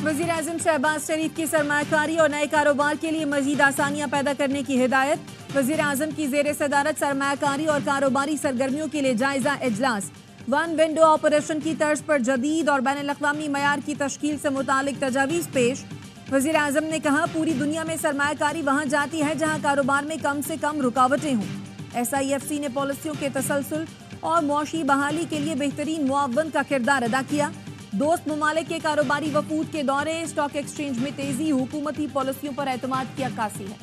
वज़ीर आज़म शहबाज शरीफ की सरमायाकारी और नए कारोबार के लिए मज़ीद आसानियाँ पैदा करने की हिदायत। वज़ीर आज़म की ज़ेर सदारत सरमायाकारी और कारोबारी सरगर्मियों के लिए जायज़ा इजलास। वन विंडो ऑपरेशन की तर्ज पर जदीद और बैनुल-अक़वामी मयार की तश्कील से मुतालिक तजावीज़ पेश। वज़ीर आज़म ने कहा, पूरी दुनिया में सरमायाकारी वहाँ जाती है जहाँ कारोबार में कम से कम रुकावटें हों। SIFC ने पॉलिसियों के तसलसल और मुआशी बहाली के लिए बेहतरीन मुआवन का किरदार अदा किया। दोस्त ममालिक के कारोबारी वफूद के दौरे, स्टॉक एक्सचेंज में तेजी, हुकूमती पॉलिसियों पर एतमाद की अक्कासी है।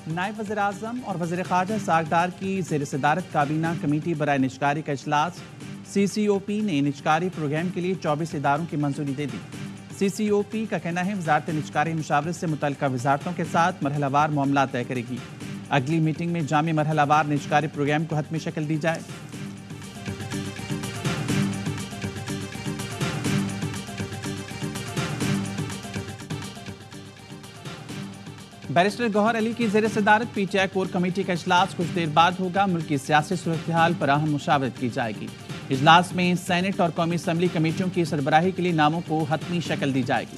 नायब वज़ीर आज़म और वज़ीर ख़ारजा सागदार की ज़ेर सदारत काबीना कमेटी बराए निजकारी का इजलास। CCOP ने निजकारी प्रोग्राम के लिए 24 इदारों की मंजूरी दे दी। CCOP का कहना है वज़ारत निजकारी मुशावरत से मुतल्लिका वज़ारतों के साथ मरहलावार मामला तय करेगी। अगली मीटिंग में जामी मरहलावार निजकारी प्रोग्राम को हतमी शक्ल दी जाए। बैरिस्टर गौहर अली की ज़ेर सदारत PTI कोर कमेटी का इजलास कुछ देर बाद होगा। मुल्की सियासी सूरत हाल पर अहम मुशावरत की जाएगी। इजलास में सेनेट और कौमी असम्बली कमेटियों की सरबराही के लिए नामों को हतमी शक्ल दी जाएगी।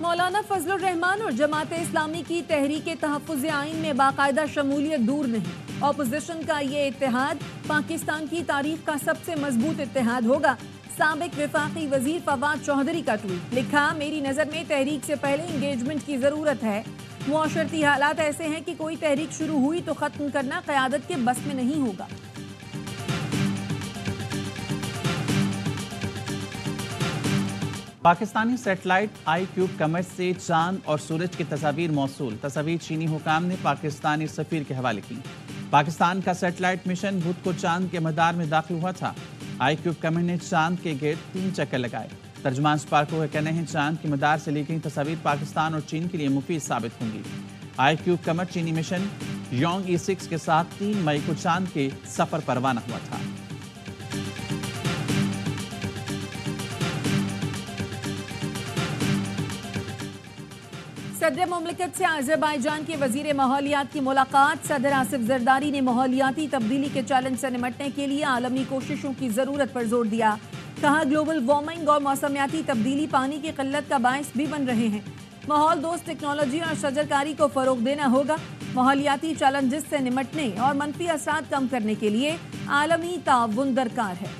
मौलाना फजलुर रहमान और जमात इस्लामी की तहरीक तहफ़्फ़ुज़ आइन में बाकायदा शमूलियत दूर नहीं। ऑपोजिशन का ये इत्तेहाद पाकिस्तान की तारीख का सबसे मजबूत इत्तेहाद होगा। साबिक वफाकी वजीर फवाद चौधरी का ट्वीट, लिखा, मेरी नज़र में तहरीक से पहले इंगेजमेंट की ज़रूरत है। मुआशरती हालात ऐसे हैं कि कोई तहरीक शुरू हुई तो ख़त्म करना क़यादत के बस में नहीं होगा। पाकिस्तानी सेटेलाइट iCube कमर से चांद और सूरज की तस्वीर मौसूल। तस्वीर चीनी हुकाम ने पाकिस्तानी सफीर के हवाले की। पाकिस्तान का सेटेलाइट मिशन बुध को चांद के मदार में दाखिल हुआ था। iCube कमर ने चांद के गिर्द 3 चक्कर लगाए। तर्जुमान स्पार्को का कहना है चांद के मदार से ली गई तस्वीर पाकिस्तान और चीन के लिए मुफीद साबित होंगी। iCube कमर चीनी मिशन योंग E6 के साथ 3 मई को चांद के सफर पर रवाना हुआ था। सदर मुमलिकत से अज़रबैजान के वज़ीर माहौलियात की मुलाकात। सदर आसिफ ज़रदारी ने माहौलियाती तब्दीली के चैलेंज से निपटने के लिए आलमी कोशिशों की ज़रूरत पर जोर दिया। कहा, ग्लोबल वार्मिंग और मौसमियाती तब्दीली पानी की किल्लत का बायस भी बन रहे हैं। माहौल दोस्त टेक्नोलॉजी और शजरकारी को फ़रोग़ देना होगा। माहौलियाती चैलेंजेस से निपटने और मनफी असरात कम करने के लिए आलमी ताउन दरकार है।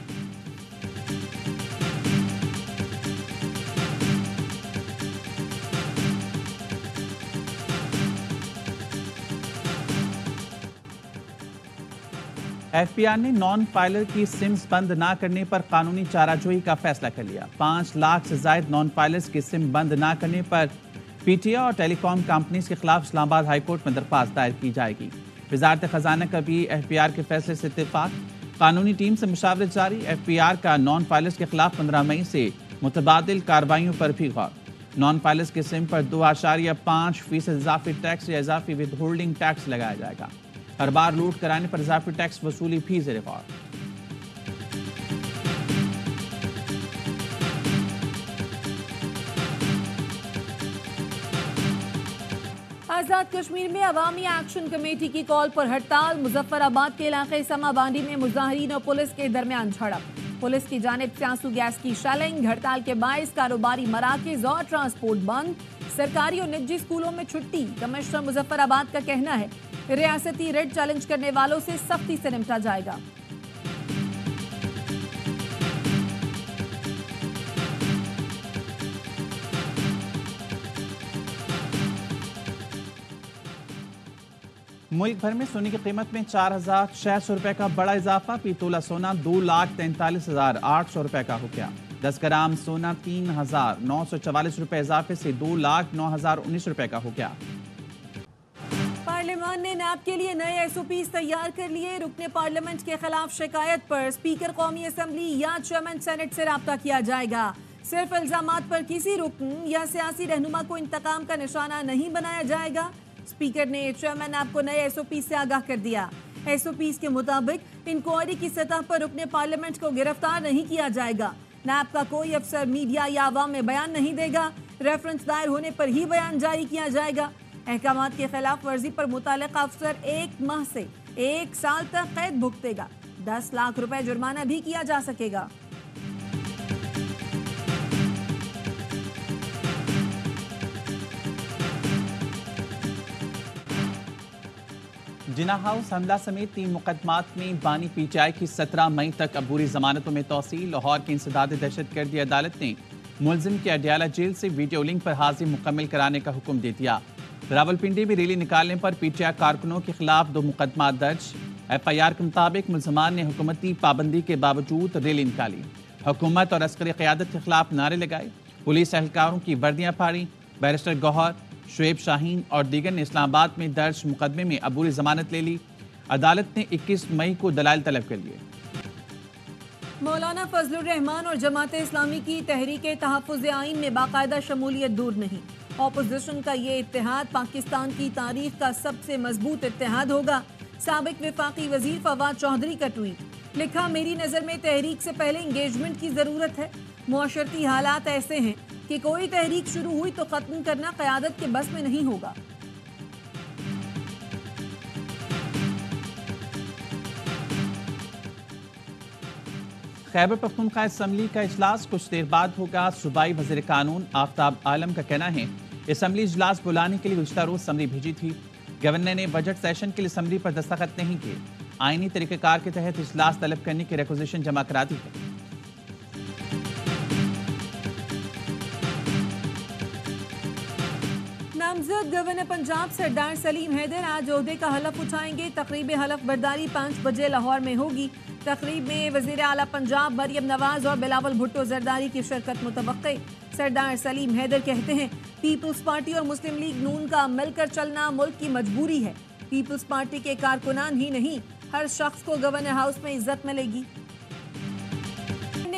FBI ने नॉन फाइलर की सिम्स बंद ना करने पर कानूनी चाराजोई का फैसला कर लिया। 5 लाख से जायद नॉन फाइलर्स की सिम बंद ना करने पर PTI और टेलीकॉम कंपनीज के खिलाफ इस्लामाबाद हाई कोर्ट में दरख्वास्त दायर की जाएगी। वजारत खजाना का भी FBI के फैसले से इत्तेफाक। कानूनी टीम से मुशावरत जारी। FBI का नॉन फाइलर्स के खिलाफ 15 मई से मुतबादिल कार्रवाइयों पर भी गौर। नॉन फाइलर्स की सिम पर 2.5% इजाफी टैक्स या इजाफी विद होल्डिंग टैक्स लगाया जाएगा। हर बार लूट कराने पर इजाफी टैक्स वसूली भी ज़ेर गौर। आज़ाद कश्मीर में अवामी एक्शन कमेटी की कॉल पर हड़ताल। मुजफ्फराबाद के इलाके समाबांडी में मुजाहिरीन और पुलिस के दरमियान झड़प। पुलिस की जानिब से आंसू गैस की शेलिंग। हड़ताल के बायस कारोबारी मराकज़ और ट्रांसपोर्ट बंद। सरकारी और निजी स्कूलों में छुट्टी। कमिश्नर मुजफ्फराबाद का कहना है रियासती रेड चैलेंज करने वालों से सख्ती से निपटा जाएगा। मुल्क भर में सोने की कीमत में 4,600 रुपए का बड़ा इजाफा। पी तोला सोना 2,43,800 रुपए का हो गया। 10 ग्राम सोना 3,944 रुपए इजाफे से 2,09,019 रुपए का हो गया। पार्लियामान ने नैब के लिए नए SOPs तैयार कर लिए। रुकने पार्लियामेंट के खिलाफ शिकायत पर स्पीकर कौमी असम्बली या चेयरमैन सेनेट से राब्ता किया जाएगा। صرف الزامات پر کسی رکن یا سیاسی رہنما کو انتقام کا نشانہ نہیں بنایا جائے گا. اسپیکر نے چیئرمین نیب کو نئے ایس او پی سے آگاہ کر دیا. ایس او پیز کے مطابق انکوائری کی سطح پر رکن پارلیمنٹ کو گرفتار نہیں کیا جائے گا. نیب کا کوئی افسر میڈیا یا عوام میں بیان نہیں دے گا. ریفرنس دائر ہونے پر ہی بیان جاری کیا جائے گا. احکامات کی خلاف ورزی پر متعلقہ افسر 1 ماہ سے 1 سال تک قید بھگتے گا. 10 لاکھ روپے جرمانہ بھی کیا جا سکے گا. جناح ہاؤس حملہ سمیت 3 مقدمات میں بانی پی ٹی آئی کی 17 مئی تک عبوری ضمانتوں میں توسیع. لاہور کی انسداد دہشت گردی عدالت نے ملزم کے اڈیالہ جیل سے ویڈیو لنک پر حاضری مکمل کرانے کا حکم دے دیا. راولپنڈی میں ریلی نکالنے پر پی ٹی آئی کارکنوں کے خلاف 2 مقدمات درج. ایف آئی آر کے مطابق ملزمان نے حکومتی پابندی کے باوجود ریلی نکالی، حکومت اور عسکری قیادت کے خلاف نعرے لگائے، پولیس اہلکاروں کی وردیاں پھاڑی. بیرسٹر گوہر، شعیب شاہین اور دیگر نے اسلام آباد میں درج مقدمے میں عبوری ضمانت لے لی. عدالت نے 21 مئی کو دلائل طلب کر لیے. مولانا فضل الرحمان اور جماعت اسلامی کی تحریک تحفظ آئین میں باقاعدہ شمولیت دور نہیں. اپوزیشن کا یہ اتحاد پاکستان کی تاریخ کا سب سے مضبوط اتحاد ہوگا. سابق وفاقی وزیر فواد چودھری کا ٹویٹ. لکھا، میری نظر میں تحریک سے پہلے انگیجمنٹ کی ضرورت ہے. معاشرتی حالات ایسے ہیں کہ کوئی تحریک شروع ہوئی تو ختم کرنا قیادت کے بس میں نہیں ہوگا. خیبر پختونخوا اسمبلی کا اجلاس کچھ دیر بعد ہوگا. صوبائی وزیر قانون آفتاب عالم کا کہنا ہے اسمبلی اجلاس بلانے کے لیے گزشتہ روز سمری بھیجی تھی. گورنر نے بجٹ سیشن کے لیے سمری پر دستخط نہیں کیے. آئینی طریقہ کار کے تحت اجلاس طلب کرنے کی ریکوزیشن جمع کرا دی ہے. نامزد گورنر پنجاب سردار سلیم حیدر آج عہدے کا حلف اٹھائیں گے. تقریب حلف برداری 5 بجے لاہور میں ہوگی. تقریب میں وزیر اعلیٰ پنجاب مریم نواز اور بلاول بھٹو زرداری کی شرکت متوقع. سردار سلیم حیدر کہتے ہیں پیپلز پارٹی اور مسلم لیگ نون کا مل کر چلنا ملک کی مجبوری ہے. پیپلز پارٹی کے کارکنان ہی نہیں، ہر شخص کو گورنر ہاؤس میں عزت ملے گی.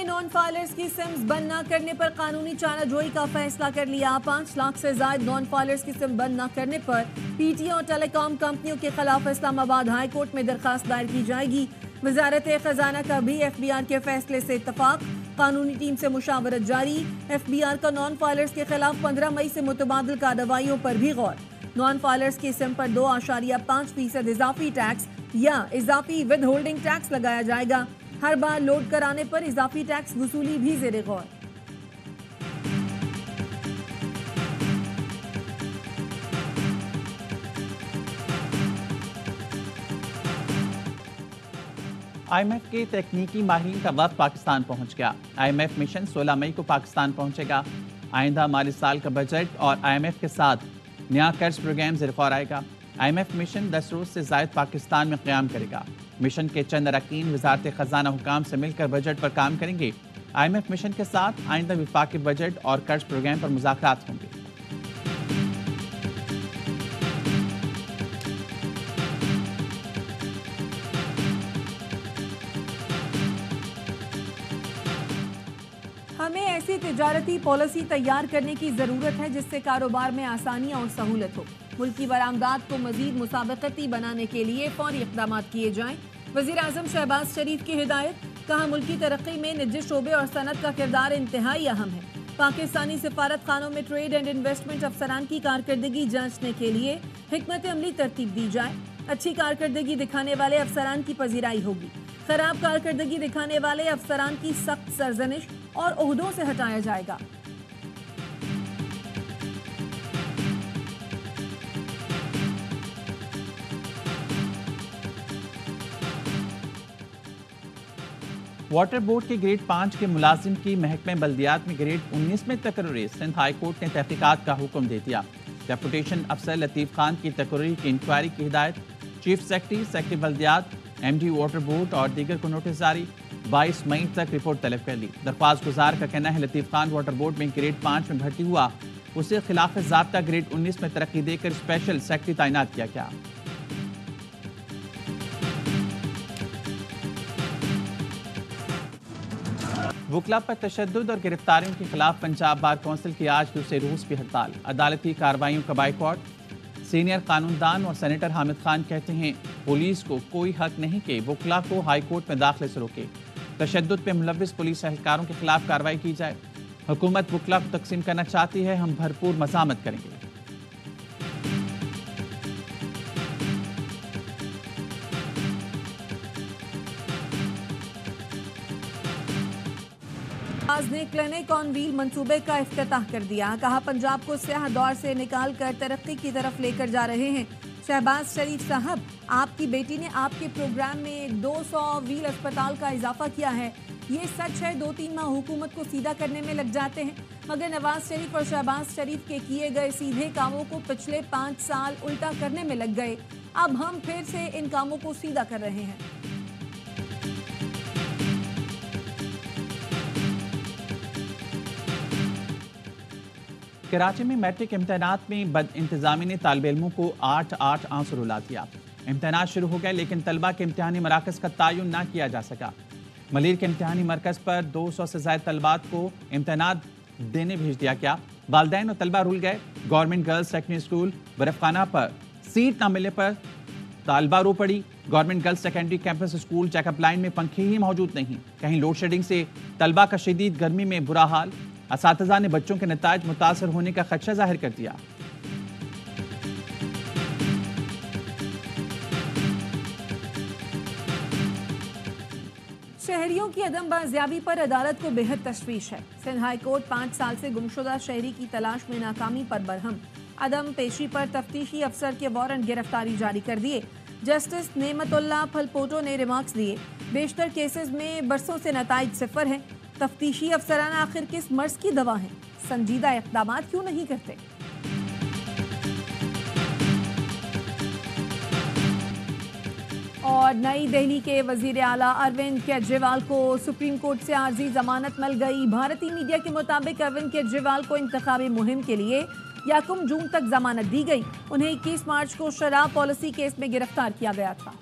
نان فائلرز کی سمز بند نہ کرنے پر قانونی چارہ جوئی کا فیصلہ کر لیا. 5 لاکھ سے زائد نان فائلرز کی سم بند نہ کرنے پر پی ٹی اور ٹیلی کام کمپنیوں کے خلاف اسلام آباد ہائی کورٹ میں درخواست دائر کی جائے گی. وزارت خزانہ کا بھی ایف بی آر کے فیصلے سے اتفاق. قانونی ٹیم سے مشاورت جاری. ایف بی آر کا نان فائلرز کے خلاف 15 مئی سے متبادل کارروائیوں پر بھی غور. نان فائلرز کی سم پر 2.5% اضافی ٹیکس یا اضافی ود ہولڈنگ ٹیکس لگایا جائے گا. ہر بار لوڈ کرانے پر اضافی ٹیکس وصولی بھی زیر غور. آئی ایم ایف کے تکنیکی ماہرین کا وفد پاکستان پہنچ گیا. آئی ایم ایف مشن 16 مئی کو پاکستان پہنچے گا. آئندہ مالی سال کا بجٹ اور آئی ایم ایف کے ساتھ نیا قرض پروگرام زیر غور آئے گا. آئی ایم ایف مشن 10 روز سے زائد پاکستان میں قیام کرے گا. مشن کے چند اراکین وزارت خزانہ حکام سے مل کر بجٹ پر کام کریں گے. آئی ایم ایف مشن کے ساتھ آئندہ وفاقی بجٹ اور قرض پروگرام پر مذاکرات ہوں گے. ہمیں ایسی تجارتی پالیسی تیار کرنے کی ضرورت ہے جس سے کاروبار میں آسانی اور سہولت ہو. ملکی برآمدات کو مزید مسابقتی بنانے کے لیے فوری اقدامات کیے جائیں. وزیر اعظم شہباز شریف کی ہدایت. کہا ملکی ترقی میں نجی شعبے اور صنعت کا کردار انتہائی اہم ہے. پاکستانی سفارت خانوں میں ٹریڈ اینڈ انویسٹمنٹ افسران کی کارکردگی جانچنے کے لیے حکمت عملی ترتیب دی جائے. اچھی کارکردگی دکھانے والے افسران کی پذیرائی ہوگی. خراب کارکردگی دکھانے والے افسران کی سخت سرزنش اور عہدوں سے ہٹایا جائے گا. واٹر بورڈ کے گریڈ 5 کے ملازم کی محکمہ بلدیات میں گریڈ 19 میں تقرری. سندھ ہائی کورٹ نے تحقیقات کا حکم دے دیا. ڈپوٹیشن افسر لطیف خان کی تقرری کی انکوائری کی ہدایت. چیف سیکرٹری بلدیات، ایم ڈی واٹر بورڈ اور دیگر کو نوٹس جاری. 22 مئی تک رپورٹ طلب کر لی. درخواست گزار کا کہنا ہے لطیف خان واٹر بورڈ میں گریڈ 5 میں بھرتی ہوا. اسے خلاف ضابطہ گریڈ 19 میں ترقی دے کر اسپیشل سیکرٹری تعینات کیا گیا. वकला पर तशद्दुद और गिरफ्तारियों के खिलाफ पंजाब बार कौंसिल की आज दूसरे रोज भी हड़ताल, अदालती कार्रवाइयों का बाइकॉट। सीनियर कानूनदान और सेनेटर हामिद खान कहते हैं पुलिस को कोई हक नहीं कि वकला को हाई कोर्ट में दाखिले से रोके। तशद्दुद पे मुलव्विस पुलिस एहलकारों के खिलाफ कार्रवाई की जाए। हुकूमत वकला को तकसीम करना चाहती है, हम भरपूर मज़ामत करेंगे। आज ने क्लिनिक ऑन व्हील मंसूबे का इफ्तिताह कर दिया। कहा पंजाब को स्याह दौर से निकाल कर तरक्की की तरफ लेकर जा रहे हैं। शहबाज शरीफ साहब, आपकी बेटी ने आपके प्रोग्राम में 200 व्हील अस्पताल का इजाफा किया है। ये सच है 2-3 माह हुकूमत को सीधा करने में लग जाते हैं, मगर नवाज शरीफ और शहबाज शरीफ के किए गए सीधे कामों को पिछले 5 साल उल्टा करने में लग गए। अब हम फिर से इन कामों को सीधा कर रहे हैं। कराची में मैट्रिक इम्तहानात में बद इंतजामी ने तालिब इल्मों को 8 आंसू रुला दिया। इम्तहानात शुरू हो गए लेकिन तलबा के इम्तहानी मराकज़ का तयन ना किया जा सका। मलीर के इम्तहानी मरकज़ पर 200 से ज़ायद तलबात को इम्तहानात देने भेज दिया गया। वालिदैन और तलबा रुल गए। गवर्नमेंट गर्ल्स सेकेंडरी स्कूल बरफखाना पर सीट न मिलने पर तालबा रो पड़ी। Government girls secondary campus school checkup line में पंखे ही मौजूद नहीं। कहीं लोड शेडिंग से तलबा का शदीद गर्मी में बुरा हाल। असातिज़ा ने बच्चों के नताइज मुतासर होने का खदशा जाहिर कर दिया। शहरियों की अदम बाजियाबी पर अदालत को बेहद तशवीश है। सिंध हाई कोर्ट 5 साल से गुमशुदा शहरी की तलाश में नाकामी पर बरहम। अदम पेशी पर तफ्तीशी अफसर के वारंट गिरफ्तारी जारी कर दिए। जस्टिस नेमतुल्लाह फलपोटो ने रिमार्क्स दिए, बेशतर केसेस में बरसों से नताइज सिफर हैं। तफ्तीशी अफसरान आखिर किस मर्ज की दवा हैं? संजीदा इक़दाम क्यों नहीं करते? और नई दिल्ली के वजीर आला अरविंद केजरीवाल को सुप्रीम कोर्ट से आर्जी जमानत मिल गई। भारतीय मीडिया के मुताबिक अरविंद केजरीवाल को इंतखाबी मुहिम के लिए 1 जून तक जमानत दी गई। उन्हें 21 मार्च को शराब पॉलिसी केस में गिरफ्तार किया गया था।